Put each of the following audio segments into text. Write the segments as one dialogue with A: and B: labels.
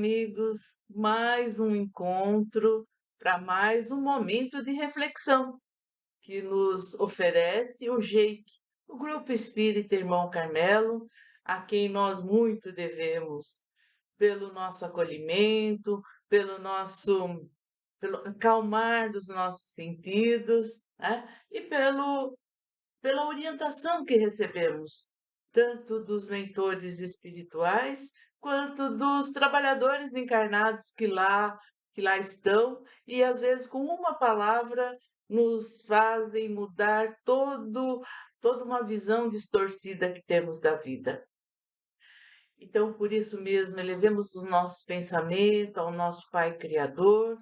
A: amigos, mais um encontro para mais um momento de reflexão que nos oferece o JEIC, o Grupo Espírita Irmão Carmelo, a quem nós muito devemos pelo nosso acolhimento, pelo acalmar dos nossos sentidos, né? E pela orientação que recebemos, tanto dos mentores espirituais, quanto dos trabalhadores encarnados que lá estão, e às vezes com uma palavra nos fazem mudar toda uma visão distorcida que temos da vida. Então, por isso mesmo, elevemos os nossos pensamentos ao nosso Pai Criador,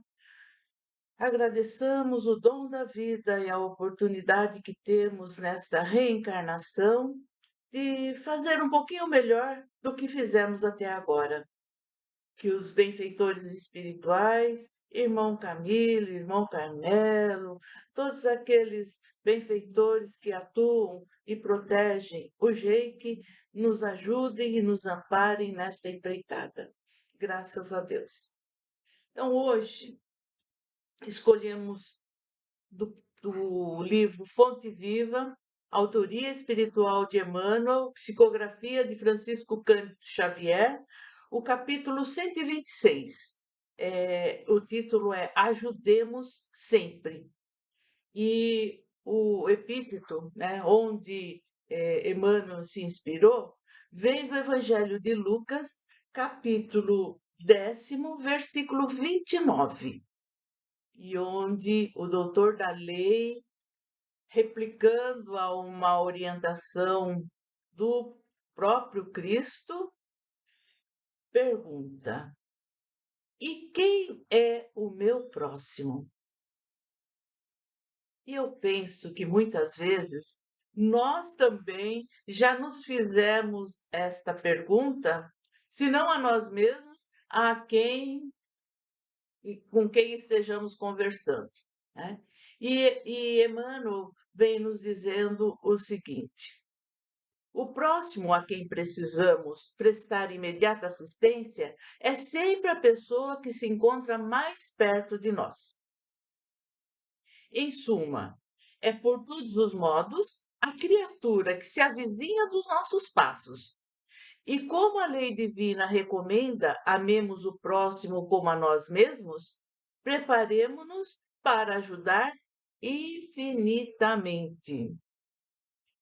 A: agradeçamos o dom da vida e a oportunidade que temos nesta reencarnação de fazer um pouquinho melhor do que fizemos até agora. Que os benfeitores espirituais, irmão Camilo, irmão Carmelo, todos aqueles benfeitores que atuam e protegem o JEIC, nos ajudem e nos amparem nesta empreitada. Graças a Deus. Então, hoje, escolhemos do livro Fonte Viva, Autoria Espiritual de Emmanuel, Psicografia de Francisco Cândido Xavier, o capítulo 126. O título é Ajudemos Sempre. E o epíteto, né, onde Emmanuel se inspirou, vem do Evangelho de Lucas, capítulo 10º, versículo 29, e onde o doutor da lei, replicando a uma orientação do próprio Cristo, pergunta: e quem é o meu próximo? E eu penso que muitas vezes nós também já nos fizemos esta pergunta, se não a nós mesmos, a quem e com quem estejamos conversando, né? E Emmanuel vem nos dizendo o seguinte: o próximo a quem precisamos prestar imediata assistência é sempre a pessoa que se encontra mais perto de nós. Em suma, é por todos os modos a criatura que se avizinha dos nossos passos. E como a lei divina recomenda amemos o próximo como a nós mesmos, preparemo-nos para ajudar infinitamente.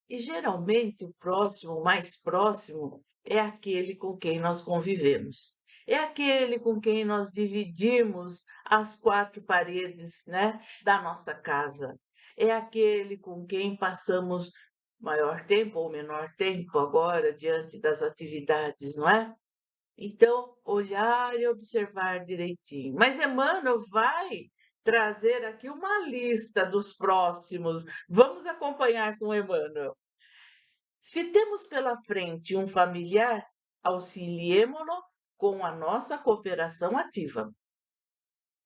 A: E geralmente o próximo, o mais próximo, é aquele com quem nós convivemos. É aquele com quem nós dividimos as quatro paredes, né, da nossa casa. É aquele com quem passamos maior tempo ou menor tempo agora diante das atividades, não é? Então, olhar e observar direitinho. Mas Emmanuel vai trazer aqui uma lista dos próximos. Vamos acompanhar com Emmanuel. Se temos pela frente um familiar, auxiliemo-lo com a nossa cooperação ativa.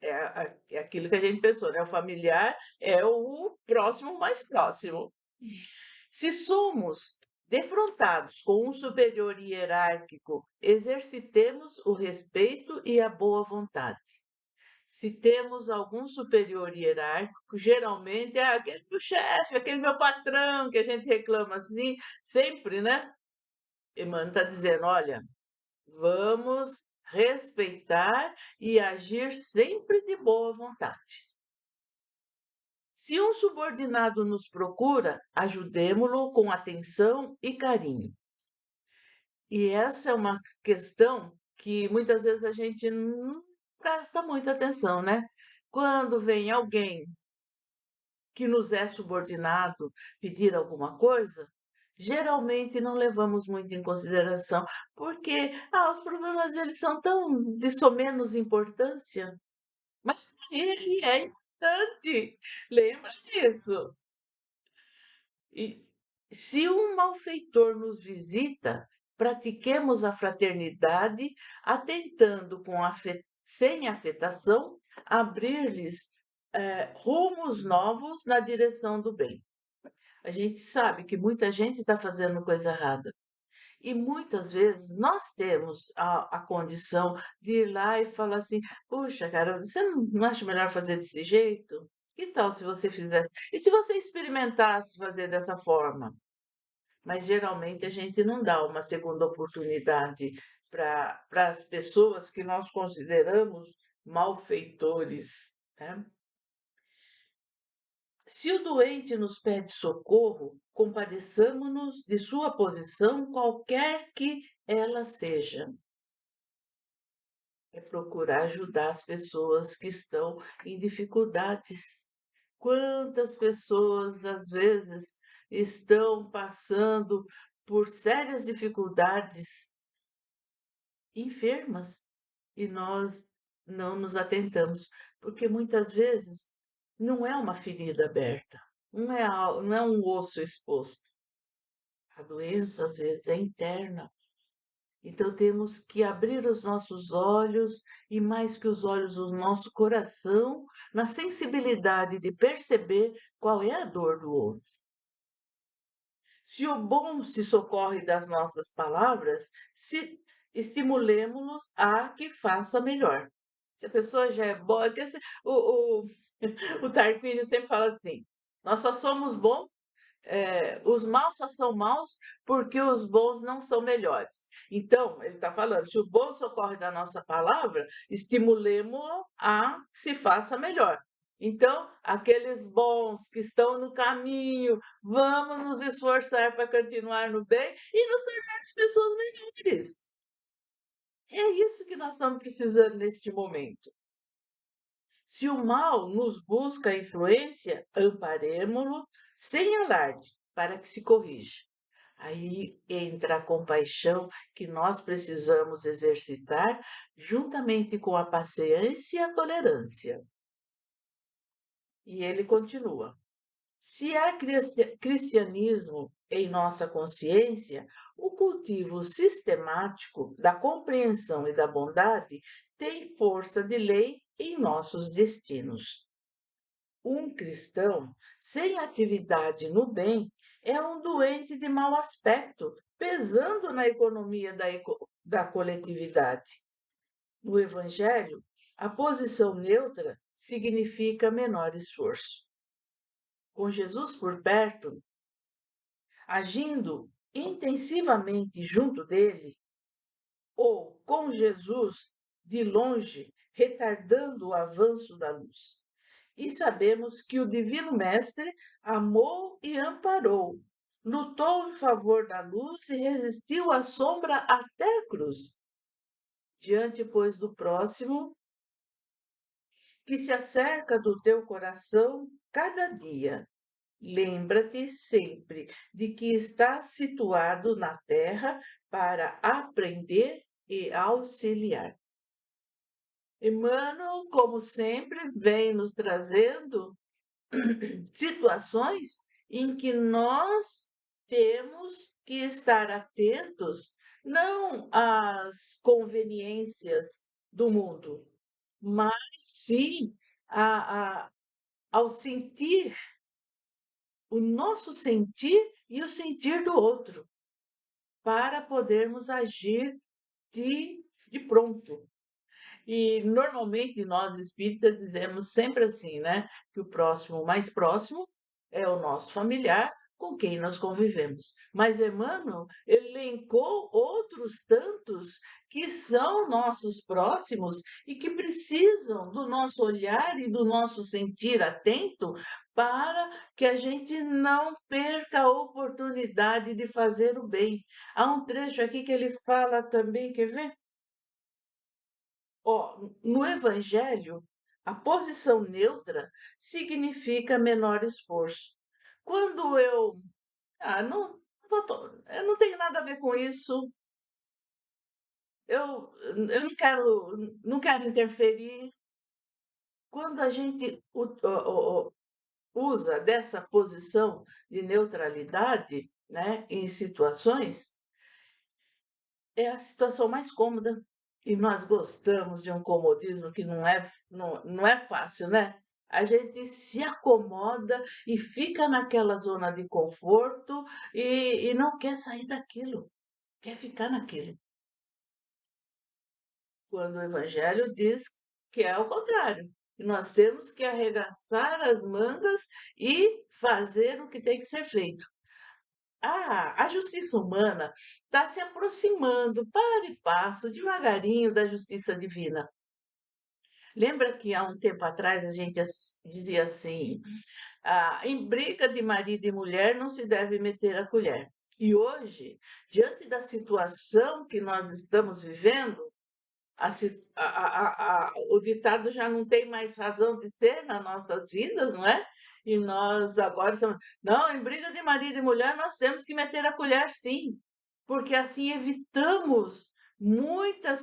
A: É aquilo que a gente pensou, né? O familiar é o próximo mais próximo. Se somos defrontados com um superior hierárquico, exercitemos o respeito e a boa vontade. Se temos algum superior hierárquico, geralmente é aquele meu chefe, aquele meu patrão, que a gente reclama assim, sempre, né? Emmanuel está dizendo, olha, vamos respeitar e agir sempre de boa vontade. Se um subordinado nos procura, ajudemo-lo com atenção e carinho. E essa é uma questão que muitas vezes a gente não presta muita atenção, né? Quando vem alguém que nos é subordinado pedir alguma coisa, geralmente não levamos muito em consideração, porque os problemas deles são tão de somenos importância, mas para ele é importante. Lembra disso? E se um malfeitor nos visita, pratiquemos a fraternidade, atentando sem afetação, abrir-lhes rumos novos na direção do bem. A gente sabe que muita gente está fazendo coisa errada. E muitas vezes nós temos a condição de ir lá e falar assim: "Puxa, cara, você não acha melhor fazer desse jeito? Que tal se você fizesse e se você experimentasse fazer dessa forma?". Mas geralmente a gente não dá uma segunda oportunidade para as pessoas que nós consideramos malfeitores, né. Se o doente nos pede socorro, compadeçamo-nos de sua posição, qualquer que ela seja. É procurar ajudar as pessoas que estão em dificuldades. Quantas pessoas, às vezes, estão passando por sérias dificuldades, enfermas, e nós não nos atentamos, porque muitas vezes não é uma ferida aberta, não é um osso exposto. A doença, às vezes, é interna. Então temos que abrir os nossos olhos e, mais que os olhos, o nosso coração, na sensibilidade de perceber qual é a dor do outro. Se o bom se socorre das nossas palavras, se estimulemo-los a que faça melhor. Se a pessoa já é boa, que o Tarquínio sempre fala assim: nós só somos bons, os maus só são maus porque os bons não são melhores. Então, ele está falando, se o bom socorre da nossa palavra, estimulemo-lo a que se faça melhor. Então, aqueles bons que estão no caminho, vamos nos esforçar para continuar no bem e nos tornarmos pessoas melhores. É isso que nós estamos precisando neste momento. Se o mal nos busca influência, amparemo-lo sem alarde, para que se corrija. Aí entra a compaixão que nós precisamos exercitar, juntamente com a paciência e a tolerância. E ele continua: se há cristianismo em nossa consciência, o cultivo sistemático da compreensão e da bondade tem força de lei em nossos destinos. Um cristão sem atividade no bem é um doente de mau aspecto, pesando na economia da coletividade. No Evangelho, a posição neutra significa menor esforço. Com Jesus por perto, agindo intensivamente junto dele, ou com Jesus de longe, retardando o avanço da luz. E sabemos que o Divino Mestre amou e amparou, lutou em favor da luz e resistiu à sombra até a cruz. Diante, pois, do próximo, que se acerca do teu coração cada dia, lembra-te sempre de que estás situado na terra para aprender e auxiliar. Emmanuel, como sempre, vem nos trazendo situações em que nós temos que estar atentos não às conveniências do mundo, mas sim a ao sentir, o nosso sentir e o sentir do outro, para podermos agir de pronto. E normalmente nós espíritas dizemos sempre assim, né, que o próximo o mais próximo é o nosso familiar com quem nós convivemos. Mas Emmanuel elencou outros tantos que são nossos próximos e que precisam do nosso olhar e do nosso sentir atento para que a gente não perca a oportunidade de fazer o bem. Há um trecho aqui que ele fala também, quer ver? Ó, no Evangelho, a posição neutra significa menor esforço. Quando não, eu não tenho nada a ver com isso, eu não quero interferir. Quando a gente usa dessa posição de neutralidade, né, em situações, é a situação mais cômoda. E nós gostamos de um comodismo que não é fácil, né? A gente se acomoda e fica naquela zona de conforto e não quer sair daquilo. quer ficar naquilo. Quando o evangelho diz que é o contrário, que nós temos que arregaçar as mangas e fazer o que tem que ser feito. A justiça humana está se aproximando, para e passo, devagarinho, da justiça divina. Lembra que há um tempo atrás a gente dizia assim: em briga de marido e mulher não se deve meter a colher. E hoje, diante da situação que nós estamos vivendo, o ditado já não tem mais razão de ser nas nossas vidas, não é? E nós agora estamos, não, em briga de marido e mulher nós temos que meter a colher sim, porque assim evitamos muitas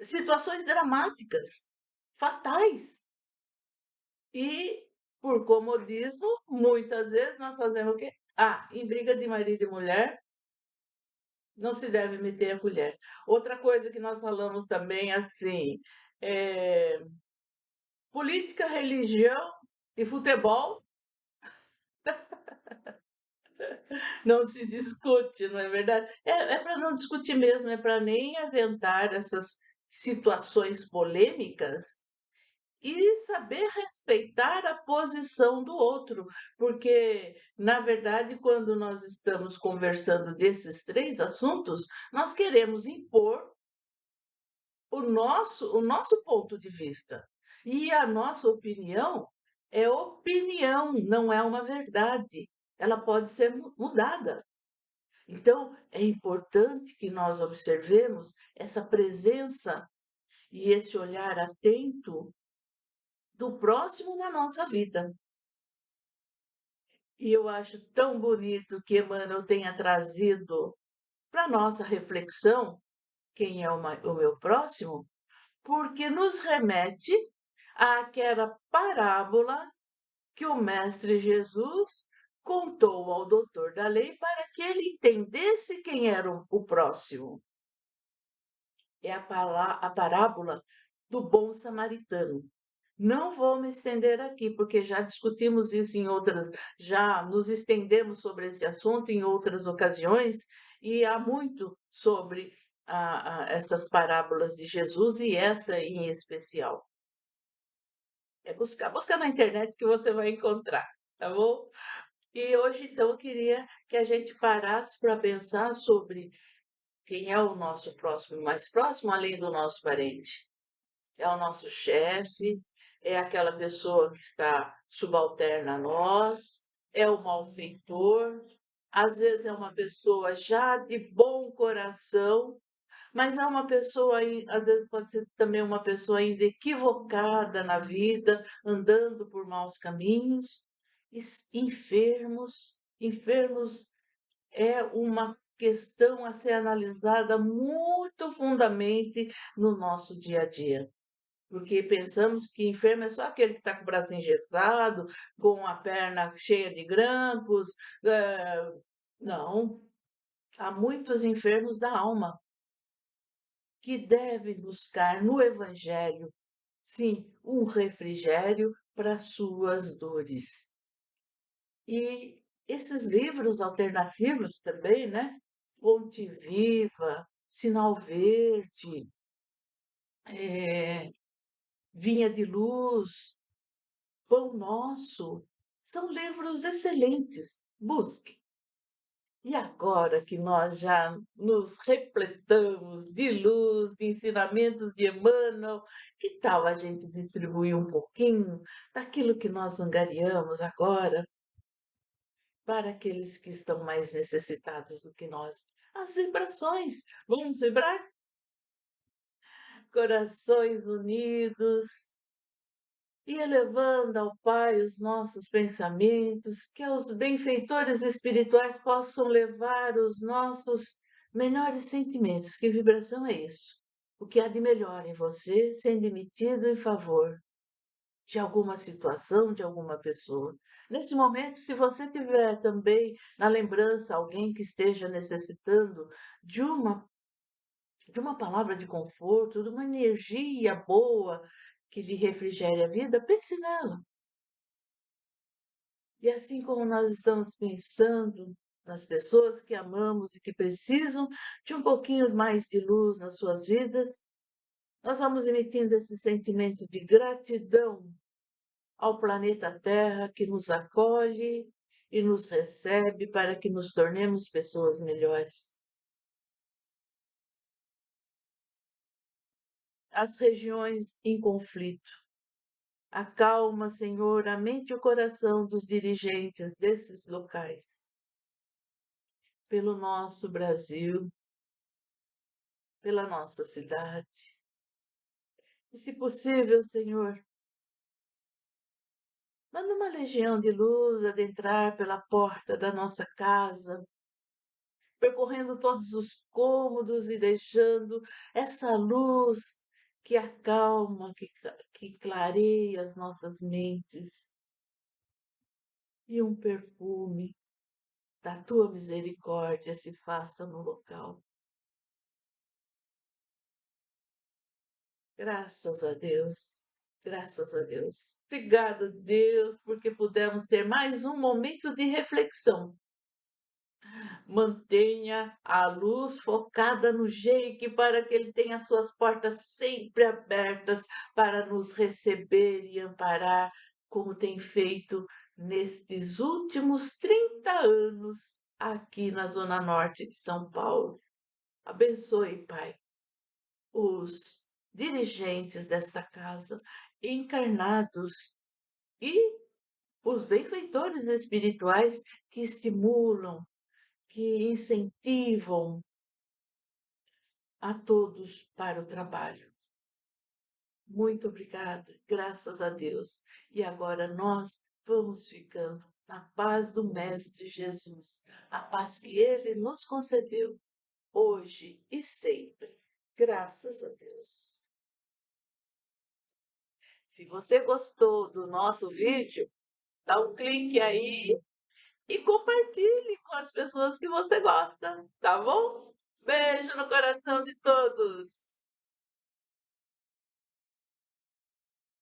A: situações dramáticas, fatais. E, por comodismo, muitas vezes nós fazemos o quê? Em briga de marido e mulher não se deve meter a colher. Outra coisa que nós falamos também, assim, é, política, religião e futebol não se discute, não é verdade? É para não discutir mesmo, é para nem aventar essas situações polêmicas e saber respeitar a posição do outro, porque, na verdade, quando nós estamos conversando desses três assuntos, nós queremos impor o nosso ponto de vista. E a nossa opinião é opinião, não é uma verdade. Ela pode ser mudada. Então, é importante que nós observemos essa presença e esse olhar atento do próximo na nossa vida. E eu acho tão bonito que Emmanuel tenha trazido para nossa reflexão quem é o meu próximo, porque nos remete àquela parábola que o Mestre Jesus contou ao doutor da lei para que ele entendesse quem era o próximo. É a parábola do bom samaritano. Não vou me estender aqui, porque já discutimos isso em outras, já nos estendemos sobre esse assunto em outras ocasiões, e há muito sobre essas parábolas de Jesus e essa em especial. É busca na internet que você vai encontrar, tá bom? E hoje, então, eu queria que a gente parasse para pensar sobre quem é o nosso próximo mais próximo, além do nosso parente. É o nosso chefe, é aquela pessoa que está subalterna a nós, é o malfeitor, às vezes é uma pessoa já de bom coração, mas é uma pessoa, às vezes pode ser também uma pessoa ainda equivocada na vida, andando por maus caminhos, enfermos. Enfermos é uma questão a ser analisada muito fundamente no nosso dia a dia. Porque pensamos que enfermo é só aquele que está com o braço engessado, com a perna cheia de grampos. Não, há muitos enfermos da alma que devem buscar no Evangelho, sim, um refrigério para suas dores. E esses livros alternativos também, né? Fonte Viva, Sinal Verde, Vinha de Luz, Pão Nosso, são livros excelentes. Busque. E agora que nós já nos repletamos de luz, de ensinamentos de Emmanuel, que tal a gente distribuir um pouquinho daquilo que nós angariamos agora para aqueles que estão mais necessitados do que nós? As vibrações. Vamos vibrar? Corações unidos, e elevando ao Pai os nossos pensamentos, que os benfeitores espirituais possam levar os nossos melhores sentimentos. Que vibração é isso? O que há de melhor em você sendo emitido em favor de alguma situação, de alguma pessoa. Nesse momento, se você tiver também na lembrança alguém que esteja necessitando de uma de uma palavra de conforto, de uma energia boa que lhe refrigere a vida, pense nela. E assim como nós estamos pensando nas pessoas que amamos e que precisam de um pouquinho mais de luz nas suas vidas. Nós vamos emitindo esse sentimento de gratidão ao planeta Terra que nos acolhe e nos recebe para que nos tornemos pessoas melhores. As regiões em conflito. Acalma, Senhor, a mente e o coração dos dirigentes desses locais. Pelo nosso Brasil, pela nossa cidade. E, se possível, Senhor, manda uma legião de luz adentrar pela porta da nossa casa, percorrendo todos os cômodos e deixando essa luz que acalma, que clareia as nossas mentes, e um perfume da tua misericórdia se faça no local. Graças a Deus, graças a Deus. Obrigada, Deus, porque pudemos ter mais um momento de reflexão. Mantenha a luz focada no Jake para que ele tenha suas portas sempre abertas para nos receber e amparar, como tem feito nestes últimos 30 anos aqui na Zona Norte de São Paulo. Abençoe, Pai, os dirigentes desta casa, encarnados, e os benfeitores espirituais que estimulam, que incentivam a todos para o trabalho. Muito obrigada, graças a Deus. E agora nós vamos ficando na paz do Mestre Jesus, a paz que ele nos concedeu hoje e sempre. Graças a Deus. Se você gostou do nosso vídeo, dá um clique aí e compartilhe com as pessoas que você gosta, tá bom? Beijo no coração de todos!